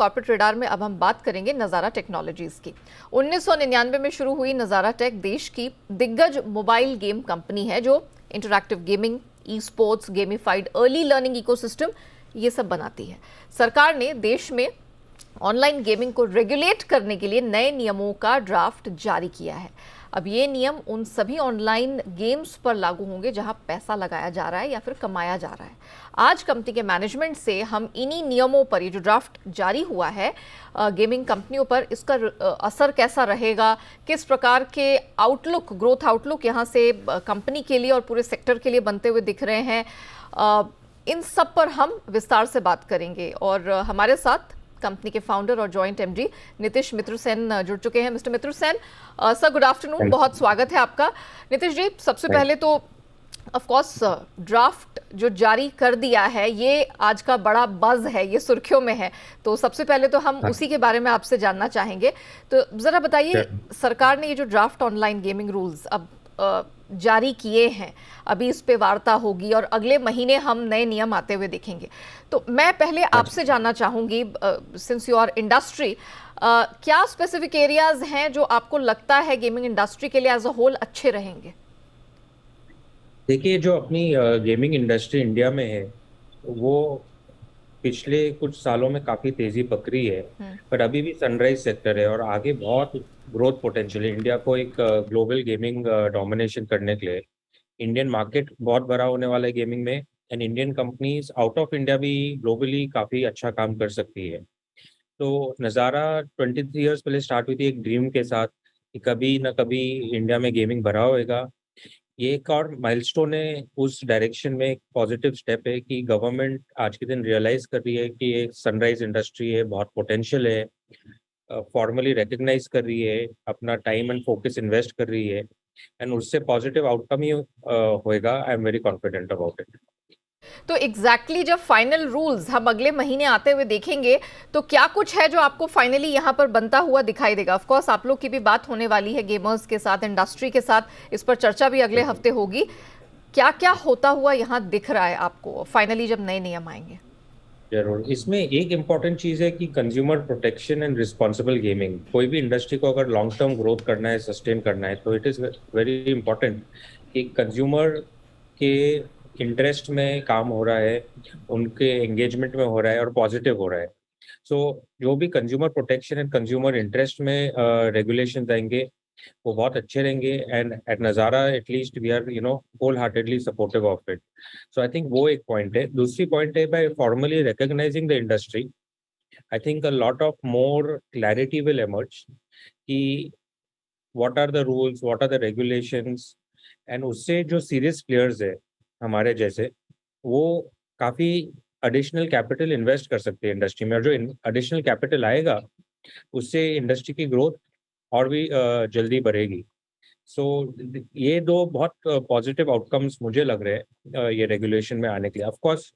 Corporate radar में अब हम बात करेंगे नज़ारा टेक्नोलॉजीज की। 1999 में शुरू हुई नज़ारा टेक देश की दिग्गज मोबाइल गेम कंपनी है जो interactive gaming, e sports, gamified early learning ecosystem ये सब बनाती है। सरकार ने देश में ऑनलाइन गेमिंग को रेगुलेट करने के लिए नए नियमों का ड्राफ्ट जारी किया है। अब ये नियम उन सभी ऑनलाइन गेम्स पर लागू होंगे जहां पैसा लगाया जा रहा है या फिर कमाया जा रहा है। आज कंपनी के मैनेजमेंट से हम इन्हीं नियमों पर, ये जो ड्राफ्ट जारी हुआ है गेमिंग कंपनियों पर, इसका असर कैसा रहेगा, किस प्रकार के आउटलुक, ग्रोथ आउटलुक यहाँ से कंपनी के लिए और पूरे सेक्टर के लिए बनते हुए दिख रहे हैं, इन सब पर हम विस्तार से बात करेंगे। और हमारे साथ कंपनी के फाउंडर और जॉइंट एमडी नीतीश मित्र सेन जुड़ चुके हैं। मिस्टर मित्र सेन, सर गुड आफ्टरनून, बहुत स्वागत है आपका। नीतीश जी, सबसे पहले तो ऑफ कोर्स ड्राफ्ट जो जारी कर दिया है ये आज का बड़ा बज़ है, ये सुर्खियों में है, तो सबसे पहले तो हम उसी के बारे में आपसे जानना चाहेंगे। तो ज़रा बताइए, सरकार ने ये जो ड्राफ्ट ऑनलाइन गेमिंग रूल्स अब जारी किए हैं, अभी इस पे वार्ता होगी और अगले महीने हम नए नियम आते हुए देखेंगे। तो मैं पहले आपसे जानना चाहूँगी, सिंस यू आर इंडस्ट्री, क्या स्पेसिफिक एरियाज हैं जो आपको लगता है गेमिंग इंडस्ट्री के लिए एज अ होल अच्छे रहेंगे? देखिए, जो अपनी गेमिंग इंडस्ट्री इंडिया में है वो पिछले कुछ सालों में काफ़ी तेज़ी पकड़ी है, पर अभी भी सनराइज सेक्टर है और आगे बहुत ग्रोथ पोटेंशियल है। इंडिया को एक ग्लोबल गेमिंग डोमिनेशन करने के लिए इंडियन मार्केट बहुत बड़ा होने वाला है गेमिंग में, and Indian companies out of India भी ग्लोबली काफ़ी अच्छा काम कर सकती है। तो नज़ारा 23 इयर्स पहले स्टार्ट हुई थी एक ड्रीम के साथ कि कभी ना कभी इंडिया में गेमिंग बढ़ा होएगा। ये एक और माइलस्टोन है उस डायरेक्शन में, एक पॉजिटिव स्टेप है कि गवर्नमेंट आज के दिन रियलाइज कर रही है कि ये सनराइज इंडस्ट्री है, बहुत पोटेंशियल है, फॉर्मली रिकग्नाइज कर रही है, अपना टाइम एंड फोकस इन्वेस्ट कर रही है, एंड उससे पॉजिटिव आउटकम ही होएगा। I am very confident about it. तो एग्जैक्टली जब फाइनल रूल्स हम अगले महीने आते हुए देखेंगे तो क्या कुछ है जो आपको फाइनली यहाँ पर बनता हुआ दिखाई देगा? ऑफ कोर्स आप लोग की भी बात होने वाली है गेमर्स के साथ, इंडस्ट्री के साथ, इस पर चर्चा भी अगले हफ्ते होगी। क्या क्या होता हुआ यहाँ दिख रहा है आपको फाइनली जब नए नियम आएंगे? जरूर, इसमें एक इम्पॉर्टेंट चीज़ है कि consumer protection and responsible gaming. कोई भी इंडस्ट्री को अगर लॉन्ग टर्म ग्रोथ करना है, सस्टेन करना है, तो इट इज़ वेरी इंपॉर्टेंट कि कंज्यूमर के इंटरेस्ट में काम हो रहा है, उनके एंगेजमेंट में हो रहा है और पॉजिटिव हो रहा है। सो जो भी consumer protection and consumer interest में रेगुलेशन आएंगे वो बहुत अच्छे रहेंगे, and at Nazara at least we are wholeheartedly supportive of it. So I think वो एक पॉइंट है। दूसरी पॉइंट है, by formally recognising the industry, I think a lot of more clarity will emerge कि what are the rules, what are the regulations, and उससे जो serious players है हमारे जैसे, वो काफ़ी एडिशनल कैपिटल इन्वेस्ट कर सकते हैं इंडस्ट्री में, और जो एडिशनल कैपिटल आएगा उससे इंडस्ट्री की ग्रोथ और भी जल्दी बढ़ेगी। सो ये दो बहुत पॉजिटिव आउटकम्स मुझे लग रहे हैं ये रेगुलेशन में आने के लिए। ऑफ कोर्स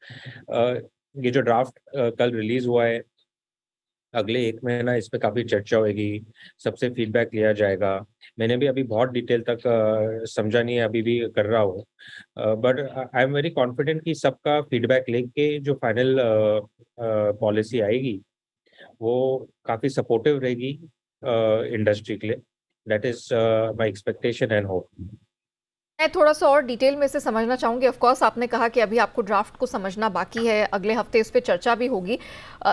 ये जो ड्राफ्ट कल रिलीज हुआ है, अगले एक महीना इस पे काफ़ी चर्चा होगी, सबसे फीडबैक लिया जाएगा। मैंने भी अभी बहुत डिटेल तक समझा नहीं है, अभी भी कर रहा हूँ, but I am very confident कि सबका फीडबैक लेके जो फाइनल पॉलिसी आएगी वो काफ़ी सपोर्टिव रहेगी इंडस्ट्री के लिए। That is my expectation and hope. मैं थोड़ा सा और डिटेल में से समझना चाहूँगी। ऑफ कोर्स आपने कहा कि अभी आपको ड्राफ्ट को समझना बाकी है, अगले हफ्ते इस पे चर्चा भी होगी।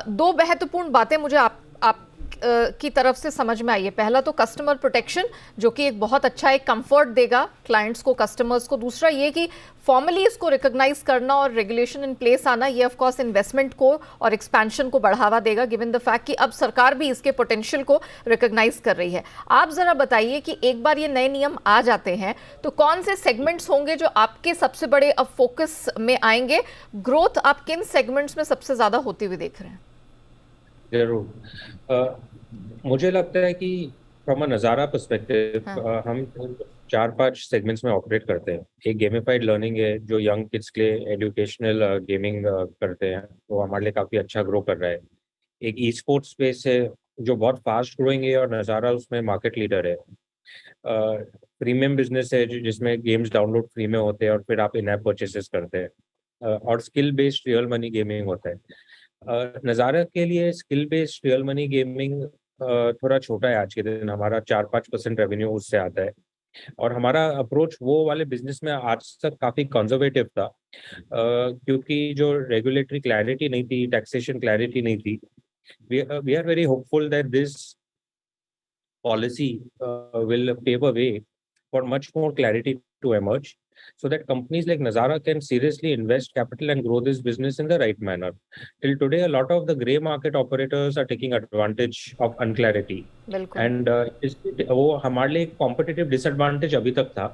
दो महत्वपूर्ण बातें मुझे आप की तरफ से समझ में आई है। पहला तो कस्टमर प्रोटेक्शन, जो कि एक बहुत अच्छा एक कंफर्ट देगा क्लाइंट्स को, कस्टमर्स को। दूसरा ये कि फॉर्मली इसको रिकॉग्नाइज करना और रेगुलेशन इन प्लेस आना, ये ऑफ कोर्स इन्वेस्टमेंट को और एक्सपेंशन को बढ़ावा देगा, गिवन द फैक्ट कि अब सरकार भी इसके पोटेंशियल को रिकॉग्नाइज कर रही है। आप जरा बताइए कि एक बार ये नए नियम आ जाते हैं तो कौन से सेगमेंट्स होंगे जो आपके सबसे बड़े अब फोकस में आएंगे? ग्रोथ आप किन सेगमेंट्स में सबसे ज्यादा होती हुई देख रहे हैं? जरूर, मुझे लगता है कि फ्रॉम अ नज़ारा पर्सपेक्टिव हम 4-5 सेगमेंट्स में ऑपरेट करते हैं। एक गेमिफाइड लर्निंग है जो यंग किड्स के लिए एजुकेशनल गेमिंग करते हैं, वो हमारे लिए काफ़ी अच्छा ग्रो कर रहा है। एक ई स्पोर्ट्स स्पेस है जो बहुत फास्ट ग्रोइंग है और नज़ारा उसमें मार्केट लीडर है। प्रीमियम बिजनेस है जिसमें गेम्स डाउनलोड फ्री में होते हैं और फिर आप इन ऐप परचेसेस करते हैं, और skill based real money gaming होता है। नज़ारा के लिए skill based real money gaming थोड़ा छोटा है आज के दिन, हमारा 4-5% रेवेन्यू उससे आता है। और हमारा अप्रोच वो वाले बिजनेस में आज तक काफी कंजर्वेटिव था, क्योंकि जो रेगुलेटरी क्लैरिटी नहीं थी, टैक्सेशन क्लैरिटी नहीं थी। We are very hopeful that this policy will pave a way for much more clarity to emerge so that companies like Nazara can seriously invest capital and grow this business in the right manner. Till today, a lot of the gray market operators are taking advantage of unclarity. बिल्कुल। And वो हमारे लिए competitive disadvantage अभी तक था,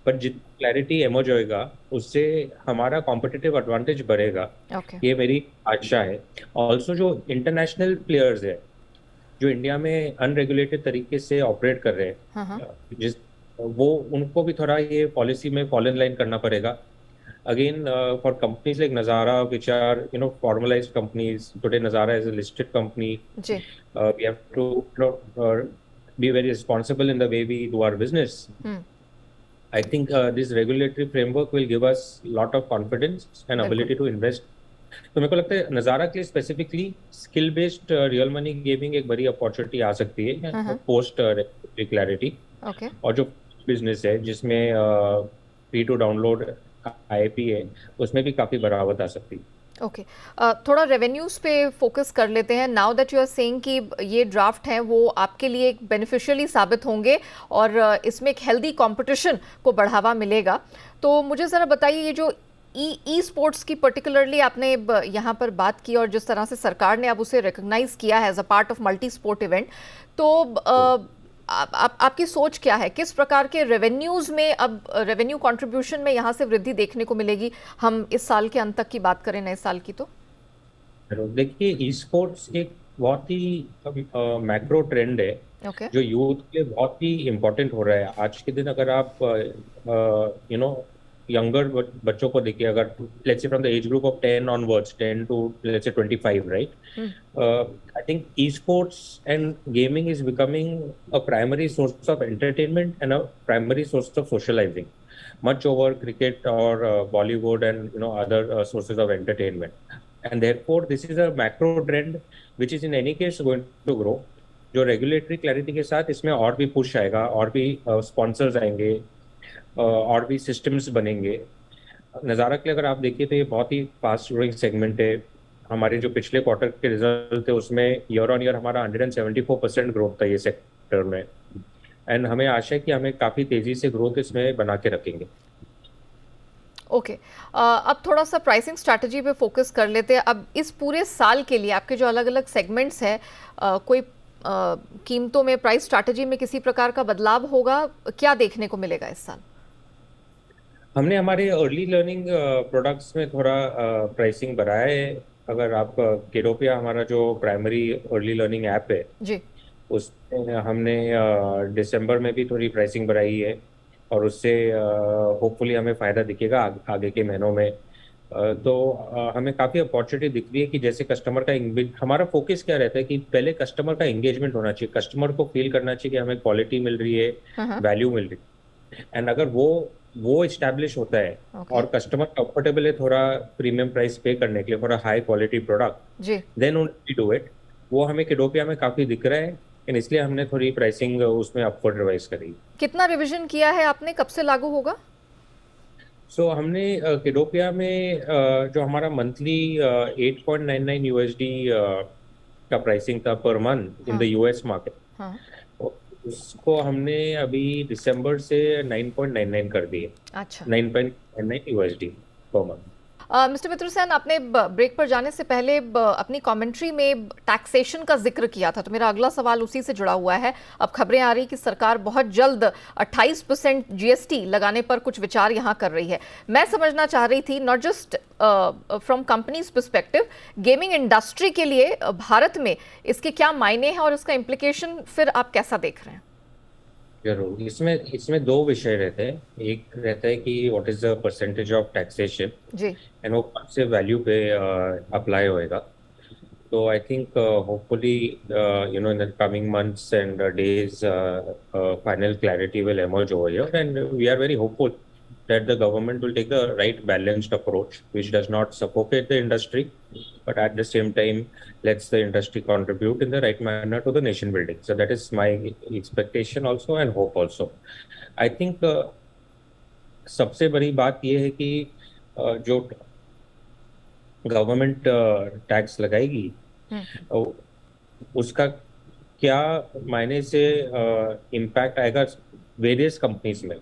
पर जितनी clarity emerge होएगा उससे हमारा कॉम्पिटिटिव एडवांटेज बढ़ेगा। ओके। ये मेरी आशा है। ऑल्सो जो इंटरनेशनल प्लेयर्स है जो इंडिया में अनरेगुलेटेड तरीके से ऑपरेट कर रहे हैं, जिस वो उनको भी थोड़ा ये पॉलिसी में फॉलो इन लाइन करना पड़ेगा। Again, for companies like Nazara, which are formalized companies today, Nazara is a listed company. Ji. We have to be very responsible in the way we do our business. I think this regulatory framework will give us lot of confidence and ability to invest. तो मेरे को लगता है नज़ारा के लिए specifically skill based real money gaming एक बड़ी अपॉर्चुनिटी आ सकती है पोस्ट क्लैरिटी। ओके। और जो बिजनेस है जिसमें फ्री टू डाउनलोड आईपी है, उसमें भी काफी बढ़ावत आ सकती है। ओके। थोड़ा रेवेन्यूज पे फोकस कर लेते हैं। Now that you are saying कि ये ड्राफ्ट हैं वो आपके लिए एक बेनिफिशियली साबित होंगे और इसमें एक हेल्दी कंपटीशन को बढ़ावा मिलेगा, तो मुझे ज़रा बताइए ये जो ई स्पोर्ट्स की पर्टिकुलरली आपने यहाँ पर बात की और जिस तरह से सरकार ने अब उसे रिकॉग्नाइज किया है as a part of multi sport event, तो आपकी सोच क्या है? किस प्रकार के रेवेन्यूज में अब रेवेन्यू कंट्रीब्यूशन में यहाँ से वृद्धि देखने को मिलेगी? हम इस साल के अंत तक की बात करें, नए साल की, तो देखिए ई स्पोर्ट्स एक बहुत ही मैक्रो ट्रेंड है जो यूथ के लिए बहुत ही इम्पोर्टेंट हो रहा है आज के दिन। अगर आप यंगर बच्चों को देखिए, अगर let's say from the age group of 10 onwards, 10 to let's say 25, right? I think esports and gaming is becoming a primary source of entertainment and a primary source of socializing, much over cricket or Bollywood and other sources of entertainment. And therefore, this is a macro trend which is in any case going to grow. जो regulatory clarity के साथ इसमें और भी push आएगा, और भी sponsors आएंगे, और भी सिस्टम्स बनेंगे। नज़ारा के लिए अगर आप देखिए तो ये बहुत ही फास्ट ग्रोइंग सेगमेंट है। हमारे जो पिछले क्वार्टर के रिजल्ट थे उसमें ईयर ऑन ईयर हमारा 174% ग्रोथ था ये सेक्टर में, एंड हमें आशा है कि हमें काफ़ी तेज़ी से ग्रोथ इसमें बना के रखेंगे। ओके। अब थोड़ा सा प्राइसिंग स्ट्रैटेजी पे फोकस कर लेते हैं। अब इस पूरे साल के लिए आपके जो अलग अलग सेगमेंट्स हैं, कोई कीमतों में, प्राइस स्ट्रैटेजी में किसी प्रकार का बदलाव होगा? क्या देखने को मिलेगा इस साल? हमने हमारे अर्ली लर्निंग प्रोडक्ट्स में थोड़ा प्राइसिंग बढ़ाया है। अगर आप किडोपिया, हमारा जो प्राइमरी अर्ली लर्निंग ऐप है जी, उसमें हमने दिसंबर में भी थोड़ी प्राइसिंग बढ़ाई है, और उससे होपफुली हमें फ़ायदा दिखेगा आगे के महीनों में। तो हमें काफ़ी अपॉर्चुनिटी दिख रही है कि जैसे कस्टमर का हमारा फोकस क्या रहता है कि पहले कस्टमर का एंगेजमेंट होना चाहिए, कस्टमर को फील करना चाहिए कि हमें क्वालिटी मिल रही है, वैल्यू मिल रही है। एंड अगर वो इस्टेब्लिश होता है और कस्टमर कंफर्टेबल है थोड़ा प्रीमियम प्राइस पे करने के लिए for a high quality product, then only do it. वो हमें किडोपिया में काफ़ी दिख रहा है, एंड इसलिए हमने थोड़ी प्राइसिंग उसमें अपवर्ड रिवाइज करी। कितना रिवीजन किया है आपने? कब से लागू होगा? सो हमने किडोपिया में जो हमारा मंथली 8.99 USD का प्राइसिंग था per month in the US market, उसको हमने अभी दिसंबर से 9.99 कर दिए। अच्छा, 9.99 USD per month. Mister Mitrasen, आपने ब्रेक पर जाने से पहले अपनी कमेंट्री में टैक्सेशन का जिक्र किया था, तो मेरा अगला सवाल उसी से जुड़ा हुआ है। अब खबरें आ रही कि सरकार बहुत जल्द 28% GST लगाने पर कुछ विचार यहाँ कर रही है। मैं समझना चाह रही थी, not just from companies perspective, gaming industry के लिए भारत में इसके क्या मायने हैं और इसका इम्प्लीकेशन फिर आप कैसा देख रहे हैं? जरूर, इसमें दो विषय रहते हैं। एक रहता है कि what is the percentage of taxation जी, एंड वो कौन से वैल्यू पे अप्लाई होएगा। तो I think hopefully in the coming months and days final clarity will emerge over here, and we are very hopeful that the government will take the right balanced approach, which does not suffocate the industry, but at the same time lets the industry contribute in the right manner to the nation building. So that is my expectation also and hope also. I think सबसे बड़ी बात ये है कि जो government tax लगाएगी उसका क्या मायने से इम्पैक्ट आएगा वेरियस कंपनीज में,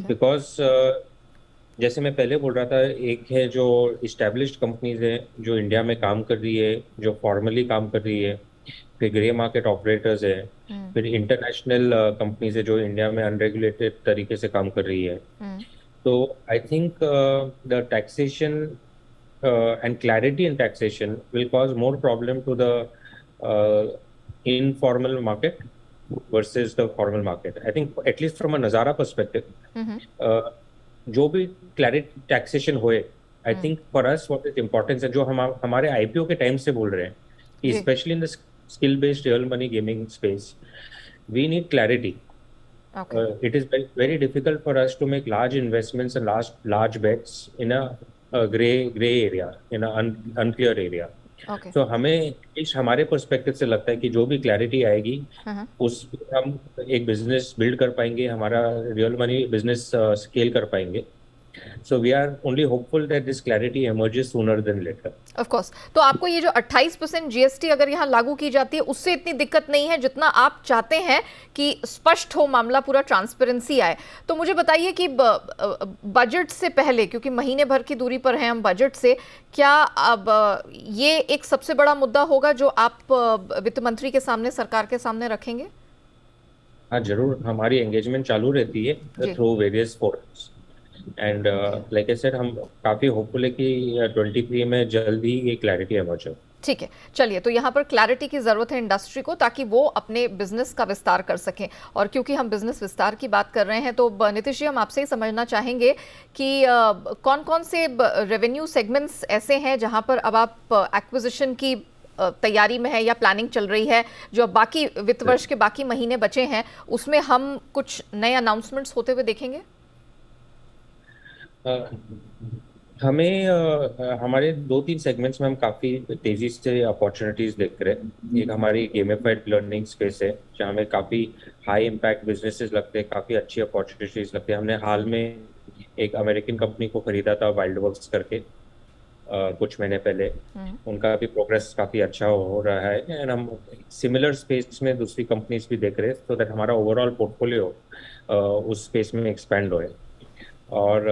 बिकॉज जैसे मैं पहले बोल रहा था, एक है जो इस्टेब्लिश्ड कंपनीज है जो इंडिया में काम कर रही है, जो फॉर्मली काम कर रही है, फिर ग्रे मार्केट ऑपरेटर्स है, फिर इंटरनेशनल कंपनीज है जो इंडिया में अनरेगुलेटेड तरीके से काम कर रही है. तो I think the taxation and clarity in taxation will cause more problem to the informal market versus the formal market. I think at least from a Nazara perspective, जो भी clarity taxation होए, I think for us what is important है, जो हम हमारे IPO के time से बोल रहे हैं, especially in the skill based real money gaming space, we need clarity. Okay. It is very, very difficult for us to make large investments and large bets in a gray area, in a unclear area. Okay. So हमें हमारे perspective से लगता है कि जो भी clarity आएगी उस हम एक बिजनेस बिल्ड कर पाएंगे, हमारा रियल मनी बिजनेस स्केल कर पाएंगे. So we are only hopeful that this clarity emerges sooner than later. Of course. तो आपको ये जो 28% GST अगर यहाँ लागू की जाती है उससे इतनी दिक्कत नहीं है जितना आप चाहते हैं कि स्पष्ट हो मामला, पूरा ट्रांसपेरेंसी आए. तो मुझे बताइए कि बजट से पहले, क्योंकि महीने भर की दूरी पर हैं हम बजट से, क्या अब ये एक सबसे बड़ा मुद्दा होगा जो आप वित्त मंत्री के सामने, सरकार के सामने रखेंगे? हाँ जरूर, हमारी एंगेजमेंट चालू रहती है through various forums. And like I said, हम काफी होपफुल है कि 23 में जल्दी ये क्लैरिटी इमर्ज हो. ठीक है, चलिए, तो यहाँ पर क्लैरिटी की जरूरत है इंडस्ट्री को ताकि वो अपने बिजनेस का विस्तार कर सकें. और क्योंकि हम बिजनेस विस्तार की बात कर रहे हैं तो नीतीश जी, हम आपसे ही समझना चाहेंगे कि कौन कौन से रेवेन्यू सेगमेंट्स ऐसे हैं जहाँ पर अब आप एक्विजिशन की तैयारी में है या प्लानिंग चल रही है, जो बाकी वित्त वर्ष के बाकी महीने बचे हैं उसमें हम कुछ नए अनाउंसमेंट्स होते हुए देखेंगे? हमें हमारे 2-3 सेगमेंट्स में हम काफ़ी तेज़ी से अपॉर्चुनिटीज़ देख रहे हैं. एक हमारी गेमिफाइड लर्निंग स्पेस है जहाँ हमें काफ़ी हाई इम्पैक्ट बिजनेसेस लगते हैं, काफ़ी अच्छी अपॉर्चुनिटीज़ लगते हैं. हमने हाल में एक अमेरिकन कंपनी को खरीदा था वाइल्ड वर्क्स करके कुछ महीने पहले. उनका भी प्रोग्रेस काफ़ी अच्छा हो रहा है एंड हम सिमिलर स्पेस में दूसरी कंपनीज भी देख रहे हैं सो दैट हमारा ओवरऑल पोर्टफोलियो उस स्पेस में एक्सपैंड होए. और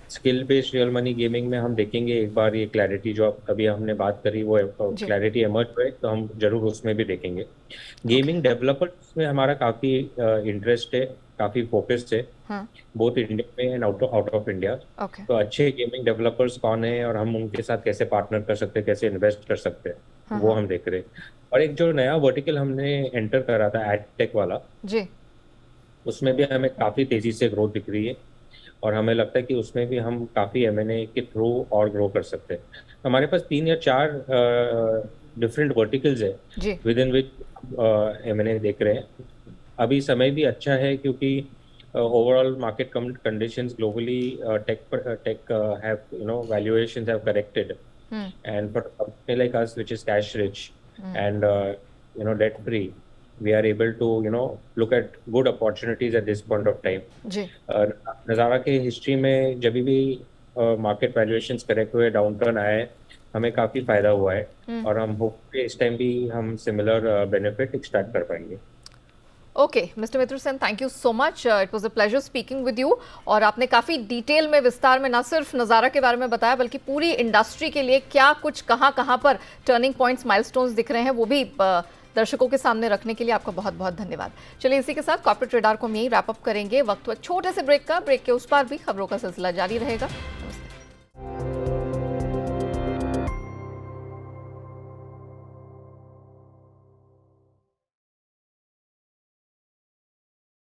skill based real money gaming में हम देखेंगे एक बार ये क्लैरिटी जो अभी हमने बात करी वो क्लैरिटी इमर्ज हुए तो हम जरूर उसमें भी देखेंगे. गेमिंग डेवलपर्स में हमारा काफ़ी इंटरेस्ट है, काफ़ी फोकस्ड है, बोथ इंडिया में एंड आउट ऑफ इंडिया. तो अच्छे गेमिंग डेवलपर्स कौन है और हम उनके साथ कैसे पार्टनर कर सकते हैं, कैसे इन्वेस्ट कर सकते हैं, वो हम देख रहे हैं. और एक जो नया वर्टिकल हमने एंटर करा था एड टेक वाला जी, उसमें भी हमें काफ़ी तेज़ी से ग्रोथ दिख रही है और हमें लगता है कि उसमें भी हम काफ़ी M&A के थ्रू और ग्रो कर सकते हैं. हमारे पास 3 या 4 डिफरेंट वर्टिकल्स है विद इन विच M&A देख रहे हैं. अभी समय भी अच्छा है क्योंकि overall market conditions globally tech have valuations have corrected and for a company like us which is cash rich and debt free, we are able to look at good opportunities at this point of time. जी. नज़ारा के history में जब भी market valuations correct हुए, downturn आए, हमें काफ़ी फायदा हुआ है और हम होप कि इस टाइम भी हम सिमिलर बेनिफिट एक्सट्रैक्ट कर पाएंगे. Okay mister Mitra Sen, thank you so much. It was a pleasure speaking with you. और आपने काफ़ी डिटेल में, विस्तार में ना सिर्फ नज़ारा के बारे में बताया बल्कि पूरी इंडस्ट्री के लिए क्या कुछ कहाँ पर टर्निंग पॉइंट्स, माइलस्टोन्स दिख रहे हैं, वो भी दर्शकों के सामने रखने के लिए आपका बहुत बहुत धन्यवाद. चलिए, इसी के साथ कॉर्पोरेट रेडार को हम यही रैप अप करेंगे. वक्त हुआ छोटे से ब्रेक का. ब्रेक के उस पार भी खबरों का सिलसिला जारी रहेगा. नमस्ते.